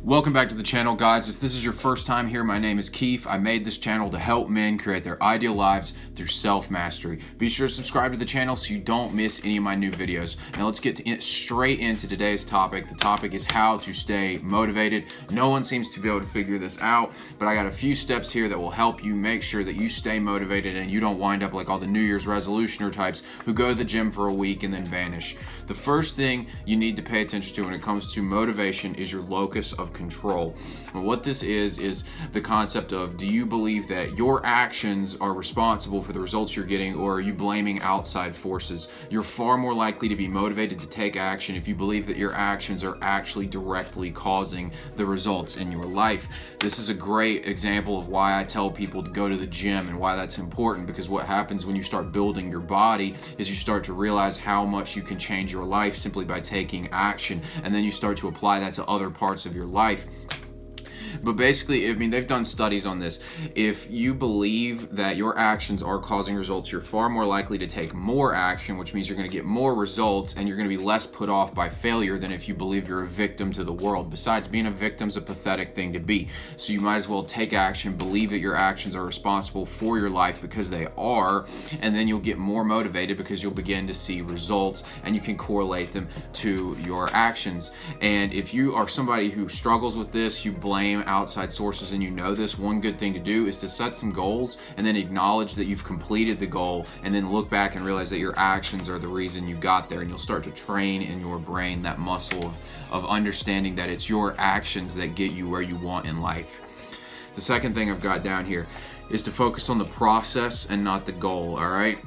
Welcome back to the channel, guys. If this is your first time here, my name is Keith. I made this channel to help men create their ideal lives through self-mastery. Be sure to subscribe to the channel so you don't miss any of my new videos. Now let's get straight into today's topic. The topic is how to stay motivated. No one seems to be able to figure this out, but I got a few steps here that will help you make sure that you stay motivated and you don't wind up like all the New Year's resolutioner types who go to the gym for a week and then vanish. The first thing you need to pay attention to when it comes to motivation is your locus of control. And what this is the concept of, do you believe that your actions are responsible for the results you're getting, or are you blaming outside forces? You're far more likely to be motivated to take action if you believe that your actions are actually directly causing the results in your life. This is a great example of why I tell people to go to the gym and why that's important, because what happens when you start building your body is you start to realize how much you can change your life simply by taking action, and then you start to apply that to other parts of your life. But basically, I mean, they've done studies on this. If you believe that your actions are causing results, you're far more likely to take more action, which means you're going to get more results and you're going to be less put off by failure than if you believe you're a victim to the world. Besides, being a victim is a pathetic thing to be. So you might as well take action, believe that your actions are responsible for your life, because they are, and then you'll get more motivated because you'll begin to see results and you can correlate them to your actions. And if you are somebody who struggles with this, you blame outside sources, and you know this, one good thing to do is to set some goals and then acknowledge that you've completed the goal, and then look back and realize that your actions are the reason you got there, and you'll start to train in your brain that muscle of understanding that it's your actions that get you where you want in life. The second thing I've got down here is to focus on the process and not the goal, all right?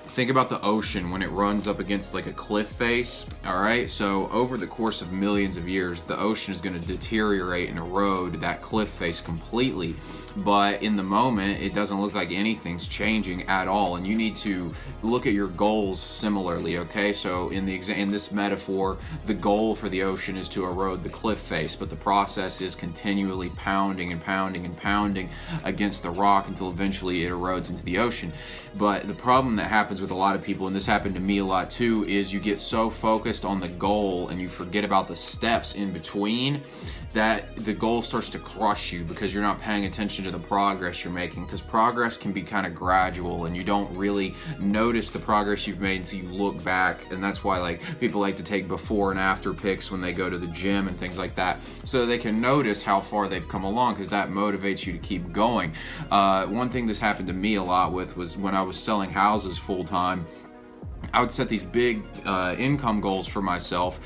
Think about the ocean when it runs up against like a cliff face, all right? So over the course of millions of years, the ocean is going to deteriorate and erode that cliff face completely. But in the moment, it doesn't look like anything's changing at all. And you need to look at your goals similarly, okay? So in this metaphor, the goal for the ocean is to erode the cliff face, but the process is continually pounding and pounding and pounding against the rock until eventually it erodes into the ocean. But the problem that happens with a lot of people, and this happened to me a lot too, is you get so focused on the goal and you forget about the steps in between that the goal starts to crush you because you're not paying attention to the progress you're making, because progress can be kind of gradual and you don't really notice the progress you've made until you look back. And that's why like people like to take before and after pics when they go to the gym and things like that, so they can notice how far they've come along, because that motivates you to keep going. One thing this happened to me a lot with was when I was selling houses full time. I would set these big income goals for myself,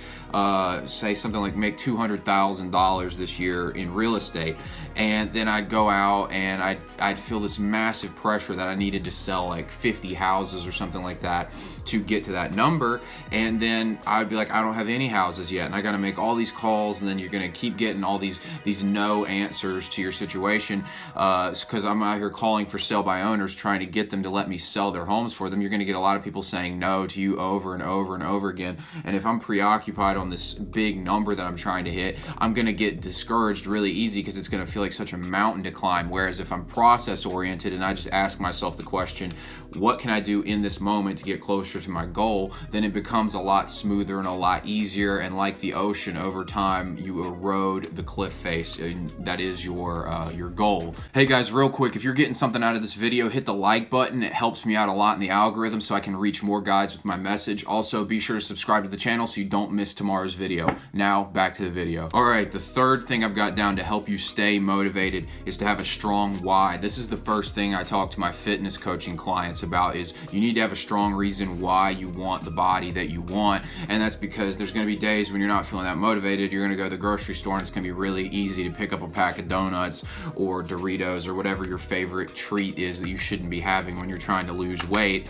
say something like make $200,000 this year in real estate, and then I'd go out and I'd feel this massive pressure that I needed to sell like 50 houses or something like that to get to that number, and then I'd be like, I don't have any houses yet, and I got to make all these calls, and then you're going to keep getting all these no answers to your situation, because I'm out here calling for sale by owners trying to get them to let me sell their homes for them. You're going to get a lot of people saying no to you over and over and over again, and if I'm preoccupied on this big number that I'm trying to hit, I'm going to get discouraged really easy, because it's going to feel like such a mountain to climb. Whereas if I'm process oriented and I just ask myself the question, what can I do in this moment to get closer to my goal, then it becomes a lot smoother and a lot easier. And like the ocean, over time you erode the cliff face, and that is your goal. Hey guys, real quick, if you're getting something out of this video, hit the like button. It helps me out a lot in the algorithm so I can reach more guys with my message. Also, be sure to subscribe to the channel so you don't miss tomorrow's video. Now back to the video. All right, the third thing I've got down to help you stay motivated is to have a strong why. This is the first thing I talk to my fitness coaching clients about, is you need to have a strong reason why you want the body that you want. And that's because there's going to be days when you're not feeling that motivated. You're going to go to the grocery store and it's going to be really easy to pick up a pack of donuts or Doritos or whatever your favorite treat is that you shouldn't be having when you're trying to lose weight.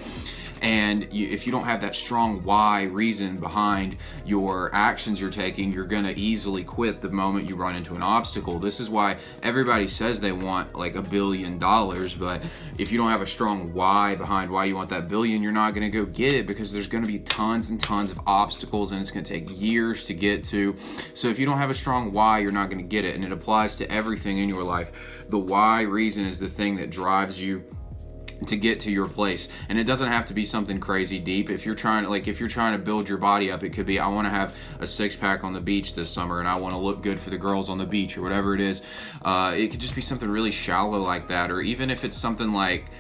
And if you don't have that strong why reason behind your actions you're taking, you're going to easily quit the moment you run into an obstacle. This is why everybody says they want like $1 billion, but if you don't have a strong why behind why you want that billion, you're not going to go get it, because there's going to be tons and tons of obstacles and it's going to take years to get to. So if you don't have a strong why, you're not going to get it. And it applies to everything in your life. The why reason is the thing that drives you to get to your place. And it doesn't have to be something crazy deep. If you're trying to build your body up, it could be, I want to have a six-pack on the beach this summer and I want to look good for the girls on the beach, or whatever it is. It could just be something really shallow like that. Or even if it's something like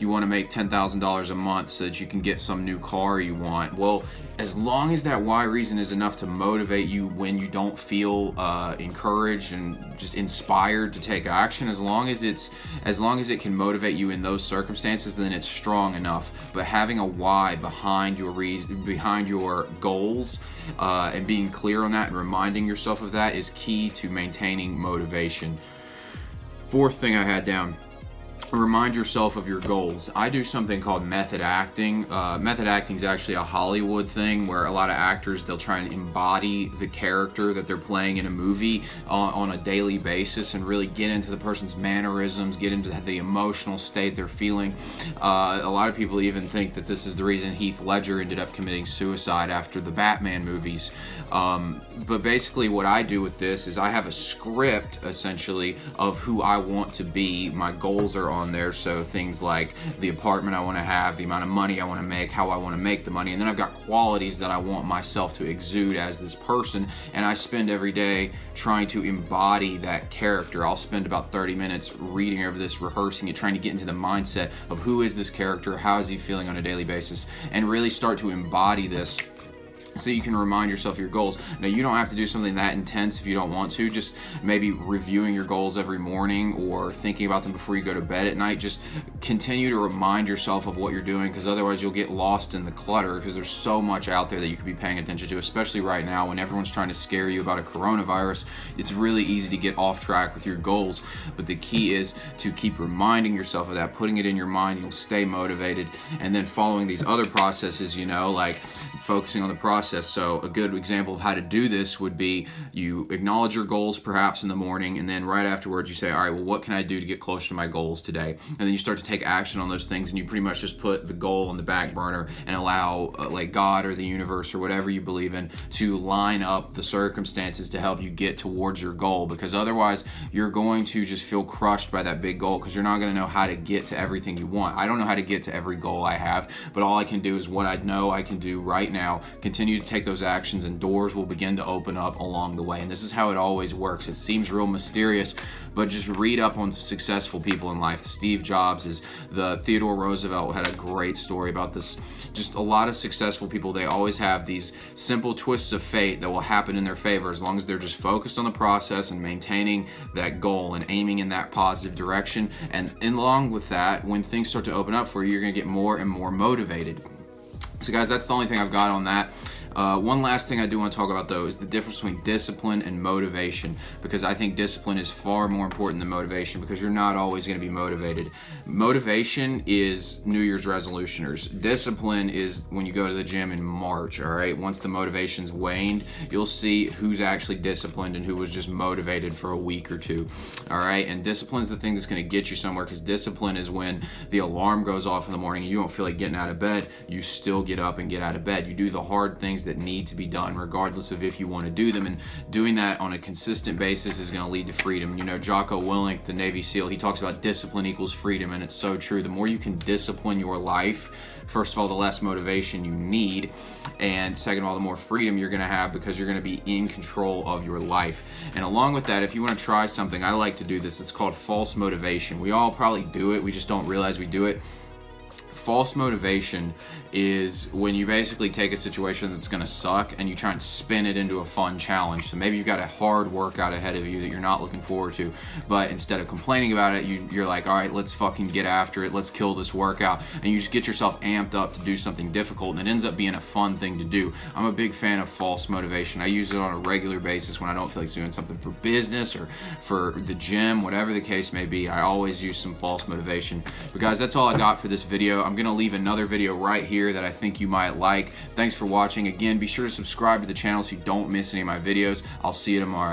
you want to make $10,000 a month so that you can get some new car you want. Well, as long as that why reason is enough to motivate you when you don't feel encouraged and just inspired to take action, as long as it can motivate you in those circumstances, then it's strong enough. But having a why behind your behind your goals, and being clear on that and reminding yourself of that is key to maintaining motivation. Fourth thing I had down: remind yourself of your goals. I do something called method acting. Method acting is actually a Hollywood thing where a lot of actors, they'll try and embody the character that they're playing in a movie on a daily basis and really get into the person's mannerisms, get into the emotional state they're feeling. A lot of people even think that this is the reason Heath Ledger ended up committing suicide after the Batman movies. But basically what I do with this is I have a script, essentially, of who I want to be. My goals are on there, so things like the apartment I want to have, the amount of money I want to make, how I want to make the money, and then I've got qualities that I want myself to exude as this person, and I spend every day trying to embody that character. I'll spend about 30 minutes reading over this, rehearsing it, trying to get into the mindset of who is this character, how is he feeling on a daily basis, and really start to embody this so you can remind yourself of your goals. Now, you don't have to do something that intense if you don't want to. Just maybe reviewing your goals every morning or thinking about them before you go to bed at night. Just continue to remind yourself of what you're doing, because otherwise you'll get lost in the clutter, because there's so much out there that you could be paying attention to, especially right now when everyone's trying to scare you about a coronavirus. It's really easy to get off track with your goals, but the key is to keep reminding yourself of that, putting it in your mind. You'll stay motivated, and then following these other processes, like focusing on the process. So a good example of how to do this would be you acknowledge your goals perhaps in the morning, and then right afterwards you say, all right, well, what can I do to get closer to my goals today? And then you start to take action on those things, and you pretty much just put the goal on the back burner and allow like God or the universe or whatever you believe in to line up the circumstances to help you get towards your goal, because otherwise you're going to just feel crushed by that big goal, because you're not going to know how to get to everything you want. I don't know how to get to every goal I have, but all I can do is what I know I can do right now. Continue to take those actions, and doors will begin to open up along the way. And this is how it always works. It seems real mysterious, but just read up on successful people in life. Steve Jobs Theodore Roosevelt had a great story about this. Just a lot of successful people, they always have these simple twists of fate that will happen in their favor as long as they're just focused on the process and maintaining that goal and aiming in that positive direction. And along with that, when things start to open up for you, you're going to get more and more motivated. So guys, that's the only thing I've got on that. One last thing I do want to talk about, though, is the difference between discipline and motivation, because I think discipline is far more important than motivation, because you're not always going to be motivated. Motivation is New Year's resolutioners. Discipline is when you go to the gym in March, all right? Once the motivation's waned, you'll see who's actually disciplined and who was just motivated for a week or two, all right? And discipline's the thing that's going to get you somewhere, because discipline is when the alarm goes off in the morning and you don't feel like getting out of bed, you still get up and get out of bed. You do the hard things that need to be done regardless of if you want to do them, and doing that on a consistent basis is going to lead to freedom. Jocko Willink, the Navy SEAL, he talks about discipline equals freedom, and it's so true. The more you can discipline your life, first of all, the less motivation you need, and second of all, the more freedom you're going to have, because you're going to be in control of your life. And along with that, if you want to try something, I like to do this. It's called false motivation. We all probably do it, we just don't realize we do it. False motivation is when you basically take a situation that's going to suck and you try and spin it into a fun challenge. So maybe you've got a hard workout ahead of you that you're not looking forward to, but instead of complaining about it, you're like, all right, let's fucking get after it. Let's kill this workout. And you just get yourself amped up to do something difficult, and it ends up being a fun thing to do. I'm a big fan of false motivation. I use it on a regular basis when I don't feel like doing something for business or for the gym, whatever the case may be. I always use some false motivation. But guys, that's all I got for this video. I'm going to leave another video right here that I think you might like. Thanks for watching. Again, be sure to subscribe to the channel so you don't miss any of my videos. I'll see you tomorrow.